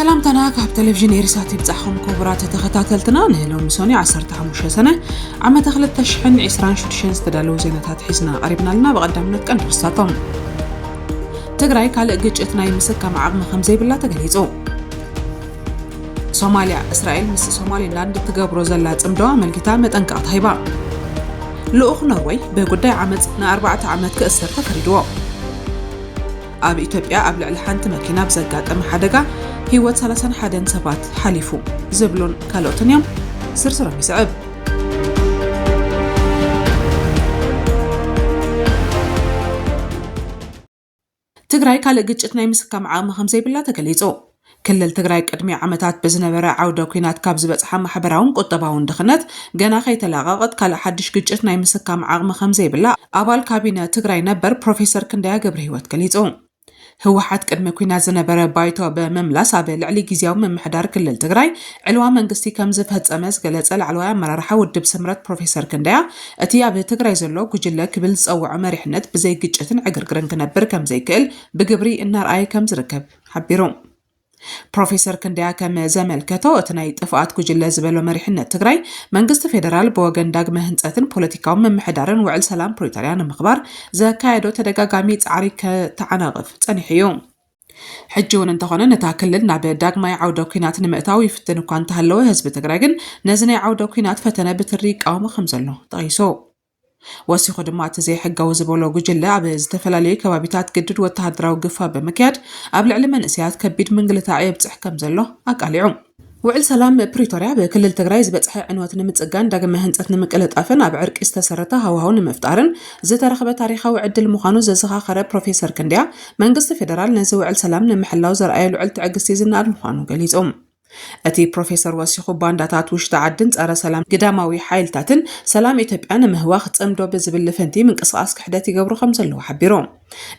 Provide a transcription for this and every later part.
سلام تناك عب تلفزيون إيرساتي بتاعهم كبرات تختاتلتنا نهلو مسوني 15 سنة عم تخلت تشحن 20 استدلوا زينتات حزنا قريبنا لنا بقدمنا كان رستاتهم تقرأي كالق جيتنا يمسكها مع عظم 5 بالله تقليزو صوماليا إسرائيل مس صومالي لاند تقبرو زلات امدوا ملكتا متنقاط هيبا لأخ نروي بقداي عمت نا 4 عمت كأسر تفريدوا أب إثيوبيا أبلع الحانت ماكينة بزقات أم حدقة هيوت 31 سبات حليفو زبلون كالوتنيوم سرسرة مسعب تقرأي كالق جيتنا يمسكها مع عام 5 بالله تقليزو كل تقرأي قدمي عمتات بزنبرة عودة كوينات كابز بصحة محبراون قطباون دخنت جنا خي تلاقات كلا حدش جيتنا يمسكها مع عام 5 بالله أبال كابينة تقرأي نبر بروفيسور كنديا قبر هيوت قليزو هو حد قدم كوينات زنبرة بايتو بمملاس عبي لعلي جيزياو من محدار كل تقرأي علوان منقستي كمزف هتسأمس قلت علوان مرارحة ودب سمرت بروفيسور كنديا أتيا بتقرأي زلو كجلة كبلز أو عمر حنت بزي جيتنا عقر قرن كنبر كم زي كل بقبري النار آي كمز ركب حبيرون بروفيسور كنديا كم زمل كتو اتناي طفات كجله زبلو مريحنه تግራይ መንግስት ፌደራል በወገን ዳግመ ህንጸትን ፖለቲካው መምሕዳርን ውዕል ሰላም ፕሪቶሪያን ምኽባር ዘካየዶ ተደጋጋሚ ጻዕሪ ከተዓናቅፍ ጸኒሕዩ ሕጂውን እንተኾነ ነታ ክልል ናብ ዳግማይ ዓውደ ኩናት ንምእታው ይፍትን እኳ እንተሃለወ ህዝቢ ትግራይ ግን ነዚ ናይ ዓውደ ኩናት ፈተነ ብትሪ ቃውሞ ከምዘሎ ጠቂሱ ወሲኹ ድማ እቲ ዘይሕጋዊ ዝበሎ ጉጅለ ኣብ ዝተፈላለዩ ከባቢታት ግድድ ወተሃደራዊ ግፋ ብምክያድ ኣብ ልዕሊ መንእስያት ከቢድ ምንግልታዕ የብፅሕ ከም ዘሎ ኣቃሊዑ ውዕል ሰላም ፕሪቶሪያ ብክልል ትግራይ ዝበፅሐ ዕንወት ንምፅጋን ዳግመ ህንፀት ንምቅልጣፍን ኣብ ዕርቂ ዝተሰረተ ሃዋሃው ንምፍጣርን ዝተረኸበ ታሪኻዊ ዕድል ምዃኑ ዘዘኻኸረ ፕሮፌሰር ክንደያ መንግስቲ ፌደራል ነዚ ውዕል ሰላም ንምሕላው ዘርኣየ ልዑል ትዕግስቲ ዝናድ ምዃኑ ገሊፆም أتي بروفيسور وسيخو بانداتات وش تعدن صار سلام قداماوي حايلتاتن سلام إثيوبيا نمهواخ تصمدو بزبل لفنتي من قصاص كحداتي قبرو خمسلو حبيروم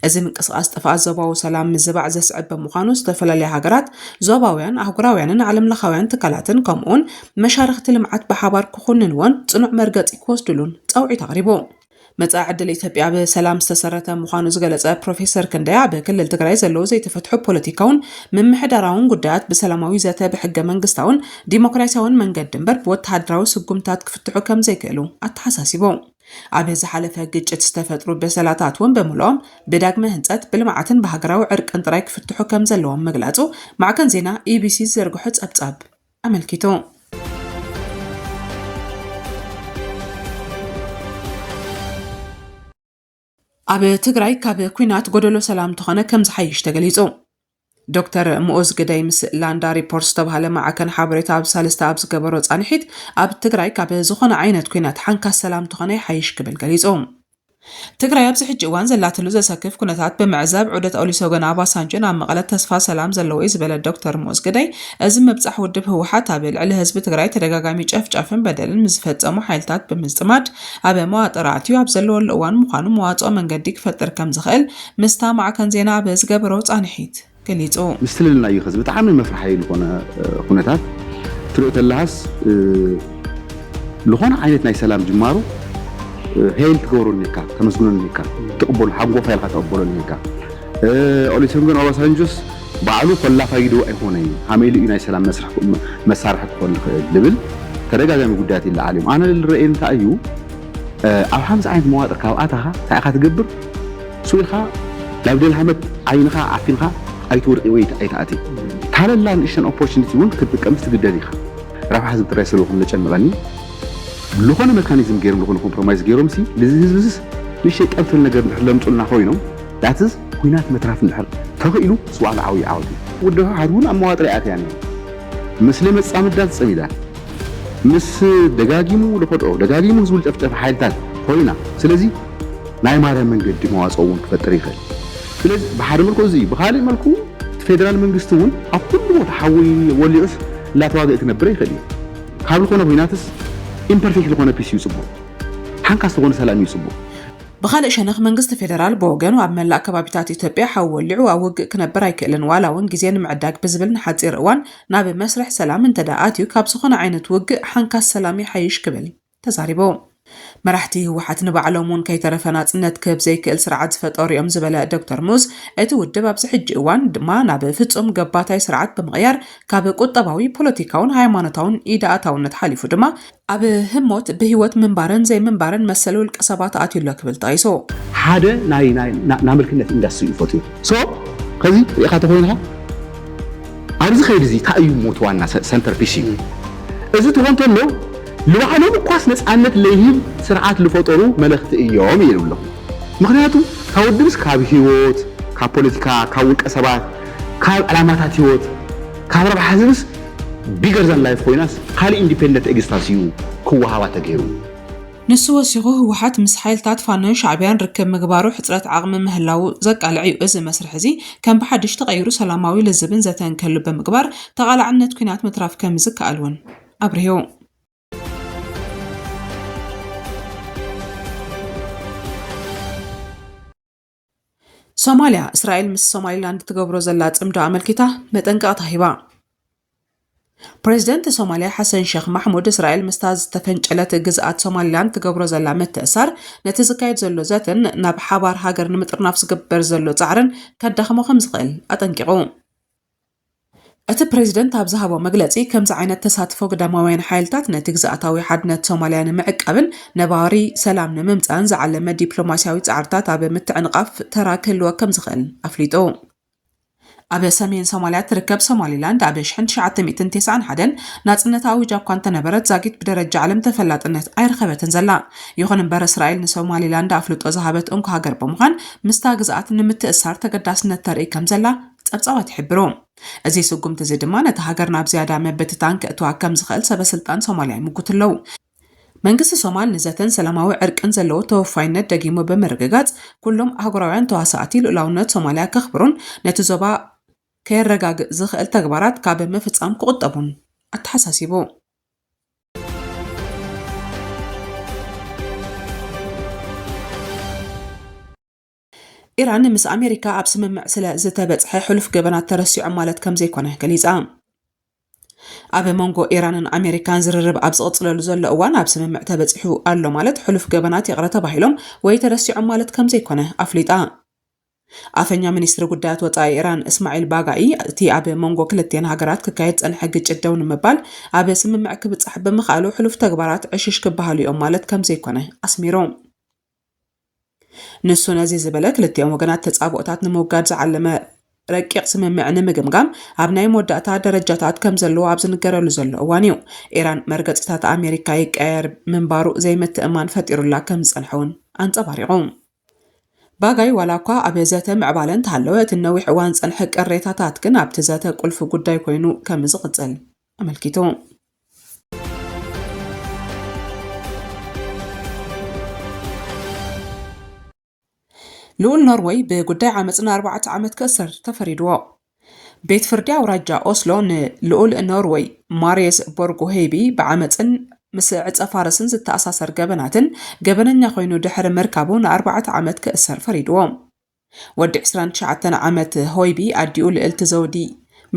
إذا من قصاص تفاع زباو سلام مزبع زسعد بمخانو استفلا لي هاجرات زباويان أهجراويان علم لخويان تكالاتن كمون مشارخ تلمعت بحبار كخونن وان صنع مرقات يكوستلون توعي تغريبو متى عدل إثيوبيا بسلام استسرت مخانو زغلص بروفيسور كنديا بكل تግራይ زلو زي تفتحو بوليتيكاون من محدراون قدات بسلاماوي زته بحق منغستاون ديمقراطياون منገድ ድንበር ወታደራዊ ስጉምታት ክፍትሑ ከም ዘይከሉ አተሐሳሲቦም አበዛ ሐለፈ ግጭት ዝተፈጥሩ በሰላታቱን በመሎም በዳግመ ህንጸት ብልማዓትን በሀገራዊ ዕርቅን ጥራይ ክፍትሑ ከም ዘለዎም መግላጹ ማዕከን ዜና ኢቢሲ ዘርግሑ ጸብጻብ አመልኪቶ ኣብ ትግራይ ካብ ኩናት ጎደሎ ሰላም ተኾነ ከም ዝሓይሽ ተገሊጹ ዶክተር ሙኦዝ ገዳይ ምስ ላንዳ ሪፖርት ተባሃለ ማዕከን ሓበሬታ ኣብ ሳልስተ ኣብ ዝገበሮ ጻንሒት ኣብ ትግራይ ካብ ዝኾነ ዓይነት ኩናት ሓንካስ ሰላም ተኾነ ሓይሽ ክብል ገሊጾም ትግራይ ኣብ ዝሕጂ እዋን ዘላትሉ ዘሰክፍ ኩነታት ብምዕዛብ ዑደት ኦሊሶ ገና ባሳንጆን ኣብ መቐለ ተስፋ ሰላም ዘለዎ ዝበለ ዶክተር ሙኦዝ ገዳይ እዚ መብጻሕ ውድብ ህወሓት ኣብ ልዕሊ ህዝቢ ትግራይ ተደጋጋሚ ጨፍጫፍን በደልን ዝፈጸሙ ሓይልታት ብምዝጥማድ ኣብ መዋቕር ኣትዩ ኣብ ዘለወሉ እዋን ምዃኑ መዋጽኦ መንገዲ ክፈጥር ከም ዝኽእል ምስታ ማዕከን ዜና ኣብ ዝገበሮ ጻንሒት ገሊጹ ምስትልልና እዩ ህዝቢ ብጣዕሚ መፍርሓይ ዝኾነ ኩነታት ትሪኦ ተላሃስ ዝኾነ ዓይነት ናይ ሰላም ጅማሩ هيل تقولون نيكا تمسكون نيكا تقبل حقه فايل تقبلون نيكا أوليسونجن أو سانجوس بعلو كل فايدو أهوني عملي يناي سلام مسارح كل ليفل ترجع زي ما قلت العالم أنا الرئيس تأيو أو حمز عين مواد كاواتها تأخذ تجبر سويها لو بدل حمد عينها عفينها أي تور ويت أي تأتي تعال الله نشان opportunity وين كتبك أمس تقدريها راح حسب تراسل وهم لجنة مغني لخونه ميكانيزم غير لخونه كومبرومايز غيرهم سي لزز ليش يقبل النجار لمطلنا خوينو ذاتز كوينات متراف نحر تخيلوا سواء عاوي عاودي وده عدون امواطريات يعني مسلم صامدات صميدا مس دغاغيمو لفطو دغاغيمو زول طفطف حيلتات خوينا سلازي ناي ماريا منجد مواصون كفطر يخل سلازي بحال ملكو زي بخالي ملكو فيدرال منغستون اكل تحوي وليس لا تواضع تنبر يخلي قبل كنا كويناتس imperfect لكونه بيس يصبو حنكاس لكونه سلام يصبو بخالق شنخ منغست فيدرال بوغن وعب ملاك كبابيتات إثيوبيا حول لعو أوج كنبر يكلن ولا ون جزيان معداك بزبل نحاتير وان ناب مسرح سلام انتداءاتيو كاب سخون عينة وج حنكاس سلامي حيش كبل تزاريبو መራሕቲ ህወሓት ንባዕሎምን ከይተረፈ ናጽነት ክህብ ዘይክእል ስርዓት ዝፈጠሩ እዮም ዝበለ ዶክተር ሙዝ እቲ ውድብ ኣብዚ ሕጂ እዋን ድማ ናብ ፍጹም ገባታይ ስርዓት ብምቕያር ካብ ቁጠባዊ ፖለቲካውን ሃይማኖታውን ኢዳኣታውነት ሓሊፉ ድማ ኣብ ህሞት ብህይወት ምንባርን ዘይምንባርን መሰል ውልቀ ሰባት ኣትዩሎ ክብል ጠቂሱ ሓደ ናይ ምልክነት ኢንዳስትሪ ይፈትዩ ከዚ ኢኻ ተኮይንካ ኣብዚ ኸይድ እዚ ታእዩ ሞት ዋና ሰንተር ፒስ እዩ እዚ ትኾን ተሎ ልባዕሎም እኳስ ነፃነት ለይህብ ስርዓት ልፈጠሩ መልእኽቲ እዮም ይብሎ ምክንያቱ ካብ ውድብስ ካብ ህይወት ካብ ፖለቲካ ካብ ውልቀ ሰባት ካብ ዕላማታት ህይወት ካብ ረብሓ ዝብስ ቢገር ዘን ላይፍ ኮይናስ ካልእ ኢንዲፔንደንት ኤግዚስታንስ እዩ ክወሃባ ተገይሩ ንሱ ወሲኹ ህወሓት ምስ ሓይልታት ፋኖን ሻዕብያን ርክብ ምግባሩ ሕፅረት ዓቕሚ ምህላው ዘቃልዕ እዩ እዚ መስርሕ እዚ ከም ብሓድሽ ተቐይሩ ሰላማዊ ልዝብን ዘተንከሉ ብምግባር ተቓላዕነት ኩናት ምትራፍ ከም ዝከኣል እውን ኣብርሂቡ ሶማሊያ እስራኤል ምስ ሶማሊላንድ ትገብሮ ዘላ ጽምዶ ኣመልኪታ መጠንቀቕታ ሂባ ፕሬዚደንት ሶማሊያ ሐሰን ሼክ ማሕሙድ እስራኤል ምስታ ዝተፈንጨለት ግዝኣት ሶማሊላንድ ትገብሮ ዘላ ምትእሳር ነቲ ዝካየድ ዘሎ ዘተን ናብ ሓባር ሃገር ንምጥርናፍ ዝግበር ዘሎ ጻዕርን ከዳኽሞ ከም ዝኽእል ኣጠንቂቑ እቲ ፕሬዚደንት ኣብ ዝሃቦ መግለጺ ከምዚ ዓይነት ተሳትፎ ግዳማውያን ሓይልታት ነቲ ግዝኣታዊ ሓድነት ሶማልያ ንምዕቃብን ነባሪ ሰላም ንምምጻን ዝዓለመ ዲፕሎማስያዊ ጻዕርታት ኣብ ምትዕንቃፍ ተራ ክህልዎ ከም ዝኽእል ኣፍሊጡ ኣብ ሰሜን ሶማልያ ትርከብ ሶማሊላንድ ኣብ 1991 ናጽነታዊ ጃኳ እንተነበረት ዛጊት ብደረጃ ዓለም ተፈላጥነት ኣይረኸበትን ዘላ ይኹን እምበር እስራኤል ንሶማሊላንድ ኣፍልጦ ዝሃበት እንኳ ሃገር ብምዃን ምስታ ግዝኣት ንምትእሳር ተገዳስነት ተርኢ ከም ዘላ ጸብጻባት ይሕብሩ እዚ ስጉምቲ እዚ ድማ ነቲ ሃገር ናብ ዝያዳ መበትታን ክእትዋ ከም ዝኽእል ሰበስልጣን ሶማልያ ይምጉትለው መንግስቲ ሶማል ንዘተን ሰላማዊ ዕርቅን ዘለዎ ተወፋይነት ደጊሙ ብምርግጋጽ ኩሎም ኣህጉራውያን ተዋሳእቲ ልኡላውነት ሶማልያ ከኽብሩን ነቲ ዞባ ከየረጋግእ ዝኽእል ተግባራት ካብ ምፍጻም ክቁጠቡን ኣተሓሳሲቡ ኢራን ምስ ኣሜሪካ ኣብ ስምምዕ ስለ ዝተበጽሐ ሕሉፍ ገበናት ተረሲዖም ማለት ከም ዘይኮነ ገሊጻ ኣብ መንጎ ኢራንን ኣሜሪካን ዝርርብ ኣብ ዝቕጽለሉ ዘሎ እዋን ኣብ ስምምዕ ተበጽሑ ኣሎ ማለት ሕሉፍ ገበናት ይቕረ ተባሂሎም ወይ ተረሲዖም ማለት ከም ዘይኮነ ኣፍሊጣ ኣፈኛ ሚኒስትሪ ጉዳያት ወጻኢ ኢራን እስማዒል ባጋኢ እቲ ኣብ መንጎ ክልቴን ሃገራት ክካየድ ጸንሐ ግጭት ደው ንምባል ኣብ ስምምዕ ክብጽሕ ብምኽኣሉ ሕሉፍ ተግባራት ዕሽሽ ክበሃሉ እዮም ማለት ከም ዘይኮነ ኣስሚሮም ንሱ ነዚ ዝበለ ክልቲኦም ወገናት ተጻብኦታት ንምውጋድ ዝዓለመ ረቂቕ ስምምዕ ንምግምጋም ኣብ ናይ መወዳእታ ደረጃታት ከም ዘለዎ ኣብ ዝንገረሉ ዘሎ እዋን እዩ ኢራን መርገጽታት ኣሜሪካ ይቀየር ምንባሩ ዘይምትእማን ፈጢሩላ ከም ዝጸንሐውን ኣንጸባሪቑ ባጋይ ዋላ እኳ ኣብ ዘተ ምዕባለን ተሃለወ እቲ ነዊሕ እዋን ጸንሐ ቅሬታታት ግን ኣብቲ ዘተ ቁልፊ ጉዳይ ኮይኑ ከም ዝቕጽል ኣመልኪቱ ልኡል ኖርዌይ ብጉዳይ ዓመፅን 4 ዓመት ክእሰር ተፈሪድዎ ቤት ፍርዲ ኣውራጃ ኦስሎ ንልኡል ኖርዌይ ማሪየስ ቦርጎሄቢ ብዓመፅን ምስ ዕፀ ፋረስን ዝተኣሳሰር ገበናትን ገበነኛ ኮይኑ ድሕሪ ምርካቡ ን4 ዓመት ክእሰር ፈሪድዎ ወዲ 29 ዓመት ሆይቢ ኣዲኡ ልዕልቲ ዘውዲ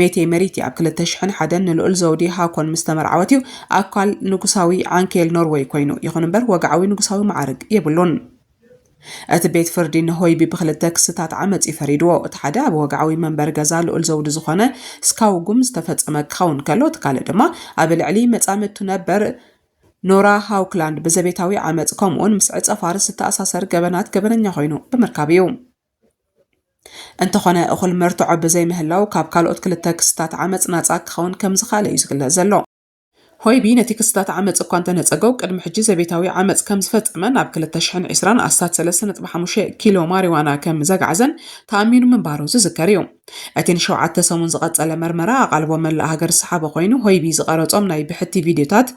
ሜቴ መሪቲ ኣብ 2001 ንልኡል ዘውዲ ሃኮን ምስ ተመርዓወት እዩ ኣካል ንጉሳዊ ዓንኬል ኖርዌይ ኮይኑ ይኹን እምበር ወግዓዊ ንጉሳዊ ማዕርግ የብሉን እቲ ቤት ፍርዲ ንሆይቢ ብክልተ ክስታት ዓመፅ ይፈሪድዎ እቲ ሓደ ኣብ ወግዓዊ መንበር ገዛ ልኡል ዘውዲ ዝኾነ ስካውጉም ዝተፈጸመ ክኸውን ከሎ እቲ ካልእ ድማ ኣብ ልዕሊ መጻምድቱ ነበር ኖራ ሃውክላንድ ብዘቤታዊ ዓመፅ ከምኡውን ምስ ዕፀ ፋርስ ዝተኣሳሰር ገበናት ገበነኛ ኮይኑ ብምርካብ እዩ እንተኾነ እኹል መርትዖ ብዘይምህላው ካብ ካልኦት ክልተ ክስታት ዓመፅ ናጻ ክኸውን ከም ዝኻለ እዩ ዝግለጽ ዘሎ ሆይቢ ነቲ ክስታት ዓመፅ እኳ እንተነፀገው ቅድሚ ሕጂ ዘቤታዊ ዓመፅ ከም ዝፈጸመ ናብ 2020 ኣስታት 3.5 ኪሎ ማሪዋና ከም ዘጋዕዘን ተኣሚኑ ምንባሩ ዝዝከር እዩ እቲ ን7 ሰሙን ዝቐጸለ መርመራ ኣቓልቦ መላእ ሃገር ሰሓበ ኮይኑ ሆይቢ ዝቐረጾም ናይ ብሕቲ ቪድዮታት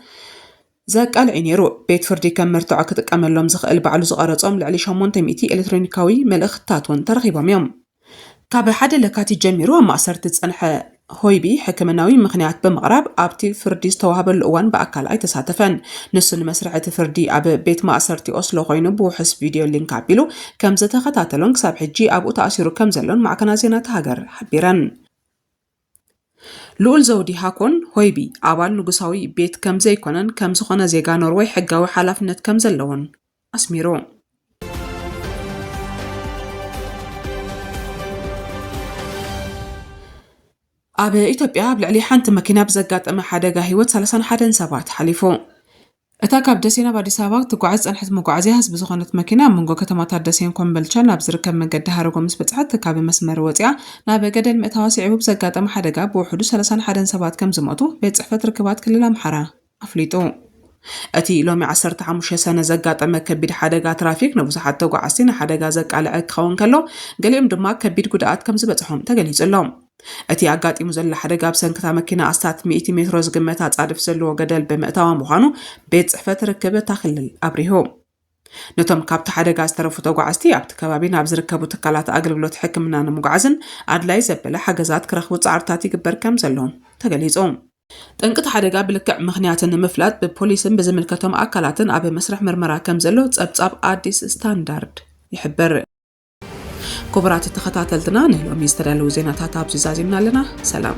ዘቃልዕ ነይሩ ቤት ፍርዲ ከም መርትዖ ክጥቀመሎም ዝኽእል ባዕሉ ዝቐረጾም ልዕሊ 800 ኤሌክትሮኒካዊ መልእኽትታት እውን ተረኺቦም እዮም ካብ ሓደ ለካቲት ጀሚሩ ኣብ ማእሰርቲ ዝጸንሐ ሆይቢ ሕክምናዊ ምኽንያት ብምቕራብ ኣብቲ ፍርዲ ዝተዋህበሉ እዋን ብኣካል ኣይተሳተፈን ንሱ ንመስርዕ እቲ ፍርዲ ኣብ ቤት ማእሰርቲ ኦስሎ ኮይኑ ብውሕስ ቪድዮ ሊንክ ኣቢሉ ከም ዝተኸታተሎን ክሳብ ሕጂ ኣብኡ ተኣሲሩ ከም ዘሎን ማዕከናት ዜናታት ሃገር ሓቢረን ልዑል ዘውዲ ሃኮን ሆይቢ ኣባል ንጉሳዊ ቤት ከም ዘይኮነን ከም ዝኾነ ዜጋ ኖርዌይ ሕጋዊ ሓላፍነት ከም ዘለዎን ኣስሚሮ ኣብ ኢትዮጵያ ብልዕሊ ሓንቲ መኪና ብዘጋጠመ ሓደጋ ህይወት 31 ሰባት ሓሊፉ እታ ካብ ደሴን ናብ ኣዲስ ኣበባ ትጓዓዝ ጸንሐት መጓዓዝያ ህዝቢ ዝኾነት መኪና መንጎ ከተማታት ደሴን ኮምቦልቻን ናብ ዝርከብ መንገዲ ሃረጎ ምስ በጽሐት ካብ መስመር ወፂያ ናብ ገደል ምእታዋ ስዒቡ ብዘጋጠመ ሓደጋ ብውሕዱ 31 ሰባት ከም ዝሞቱ ቤት ጽሕፈት ርክባት ክልል ኣምሓራ ኣፍሊጡ እቲ ሎሚ 15 ሰነ ዘጋጠመ ከቢድ ሓደጋ ትራፊክ ንብዙሓት ተጓዓዝቲ ንሓደጋ ዘቃልዐ ክኸውን ከሎ ገሊኦም ድማ ከቢድ ጉድኣት ከም ዝበጽሖም ተገሊጹሎም እቲ ኣጋጢሙ ዘሎ ሓደጋ ብሰንኪታ መኪና ኣስታት 100 ሜትሮ ዝግመት ኣጻድፍ ዘለዎ ገደል ብምእታዋ ምዃኑ ቤት ጽሕፈት ርክብ ክልል ኣብሪሁ ነቶም ካብቲ ሓደጋ ዝተረፉ ተጓዓዝቲ ኣብቲ ከባቢ ናብ ዝርከቡ ትካላት ኣገልግሎት ሕክምና ንምጉዓዝን ኣድላይ ዘበለ ሓገዛት ክረኽቡ ጻዕርታት ይግበር ከም ዘለዎም ተገሊጾም ጠንቅቲ ሓደጋ ብልክዕ ምኽንያትን ንምፍላጥ ብፖሊስን ብዝምልከቶም ኣካላትን ኣብ መስርሕ ምርመራ ከም ዘሎ ጸብጻብ ኣዲስ ስታንዳርድ ይሕብር كبرات التخطات لنا نهلو ميستدلو زيناتات أبزي زازمنا لنا سلام